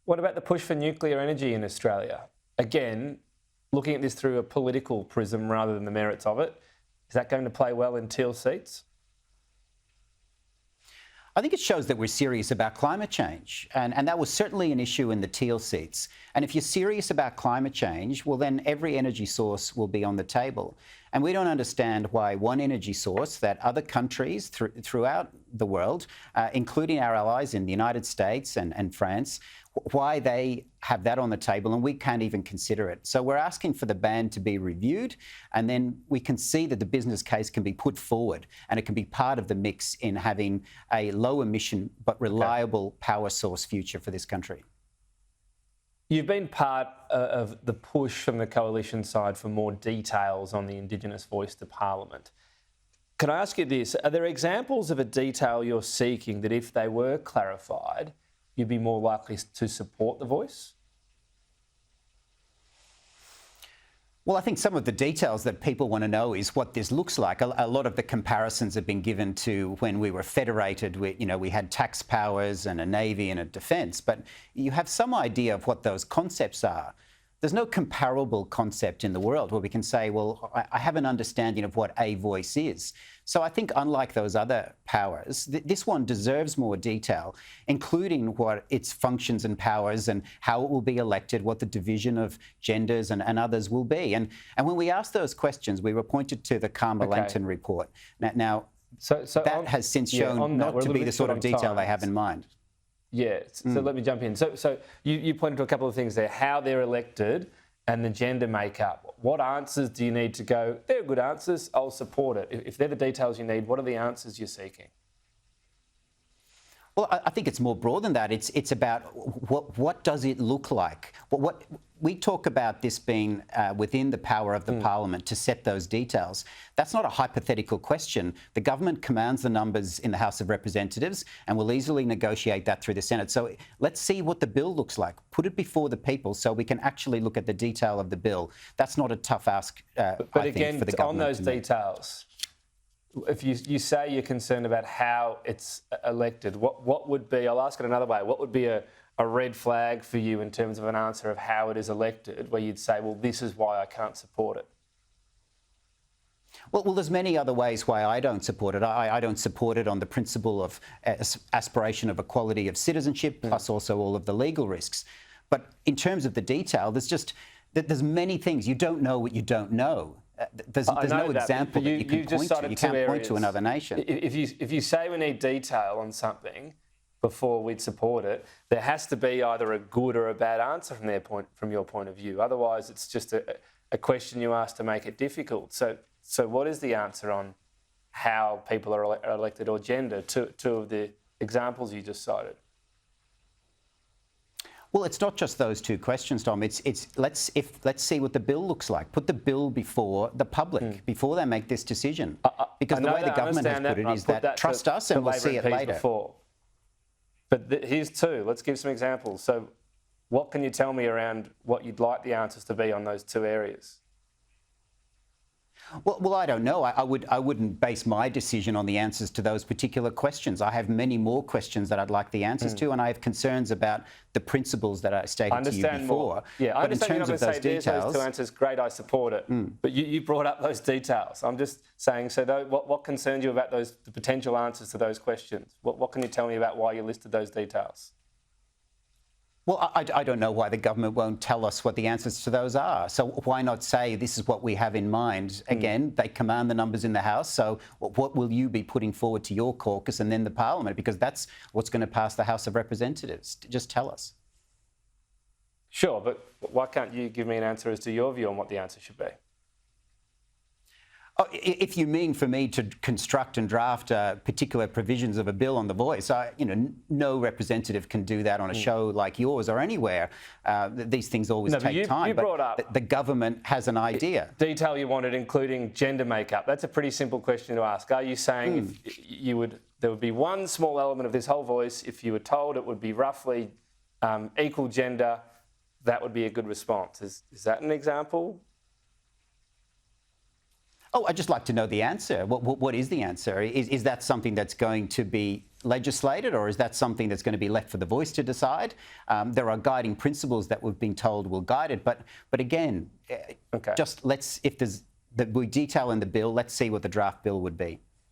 What about the push for nuclear energy in Australia? Again, looking at this through a political prism rather than the merits of it, is that going to play well in Teal seats? I think it shows that we're serious about climate change, and that was certainly an issue in the Teal seats. And if you're serious about climate change, well, then every energy source will be on the table. And we don't understand why one energy source that other countries throughout the world, including our allies in the United States and France, why they have that on the table and we can't even consider it. So we're asking for the ban to be reviewed, and then we can see that the business case can be put forward and it can be part of the mix in having a low emission but reliable power source future for this country. You've been part of the push from the coalition side for more details on the Indigenous voice to Parliament. Can I ask you this? Are there examples of a detail you're seeking that if they were clarified, you'd be more likely to support the voice? Well, I think some of the details that people want to know is what this looks like. A lot of the comparisons have been given to when we were federated. We had tax powers and a navy and a defence, but you have some idea of what those concepts are. There's no comparable concept in the world where we can say, well, I have an understanding of what a voice is. So I think unlike those other powers, this one deserves more detail, including what its functions and powers and how it will be elected, what the division of genders and others will be. And when we asked those questions, we were pointed to the Carmer-Langton report. Now that has since shown not to be the sort of detail they have in mind. Yeah, so let me jump in. So you pointed to a couple of things there, how they're elected and the gender makeup. What answers do you need to go, they're good answers, I'll support it. If they're the details you need, what are the answers you're seeking? Well, I think it's more broad than that. It's about what does it look like? What we talk about this being within the power of the Parliament to set those details. That's not a hypothetical question. The government commands the numbers in the House of Representatives and will easily negotiate that through the Senate. So let's see what the bill looks like. Put it before the people so we can actually look at the detail of the bill. That's not a tough ask, I think, for the government. On those details, if you say you're concerned about how it's elected, what would be, I'll ask it another way, what would be a red flag for you in terms of an answer of how it is elected, where you'd say, well, this is why I can't support it? Well, there's many other ways why I don't support it. I don't support it on the principle of aspiration of equality of citizenship, plus also all of the legal risks. But in terms of the detail, there's many things. You don't know what you don't know. There's no example that you can point to. You can't point to another nation. If you say we need detail on something before we'd support it, there has to be either a good or a bad answer from your point of view. Otherwise, it's just a question you ask to make it difficult. So what is the answer on how people are elected or gender? Two of the examples you just cited. Well, it's not just those two questions, Dom. Let's see what the bill looks like. Put the bill before the public before they make this decision. Because the way the government has put it is that trust us and we'll see it later. Before. But here's two. Let's give some examples. So what can you tell me around what you'd like the answers to be on those two areas? Well, I don't know. I wouldn't base my decision on the answers to those particular questions. I have many more questions that I'd like the answers to, and I have concerns about the principles that I stated to you before. Yeah, I understand you're not going to say there's those two answers, great, I support it. But you brought up those details. I'm just saying, so what concerns you about the potential answers to those questions? What can you tell me about why you listed those details? Well, I don't know why the government won't tell us what the answers to those are. So why not say this is what we have in mind? Again, they command the numbers in the House. So what will you be putting forward to your caucus and then the Parliament? Because that's what's going to pass the House of Representatives. Just tell us. Sure, but why can't you give me an answer as to your view on what the answer should be? Oh, if you mean for me to construct and draft particular provisions of a bill on the voice, no representative can do that on a show like yours or anywhere. These things always take time. But the government has an idea. Detail you wanted, including gender makeup. That's a pretty simple question to ask. Are you saying there would be one small element of this whole voice, if you were told it would be roughly equal gender, that would be a good response? Is that an example? Oh, I'd just like to know the answer. What is the answer? Is that something that's going to be legislated, or is that something that's going to be left for the voice to decide? There are guiding principles that we've been told will guide it, but again, Okay. just if there's that we detail in the bill, let's see what the draft bill would be.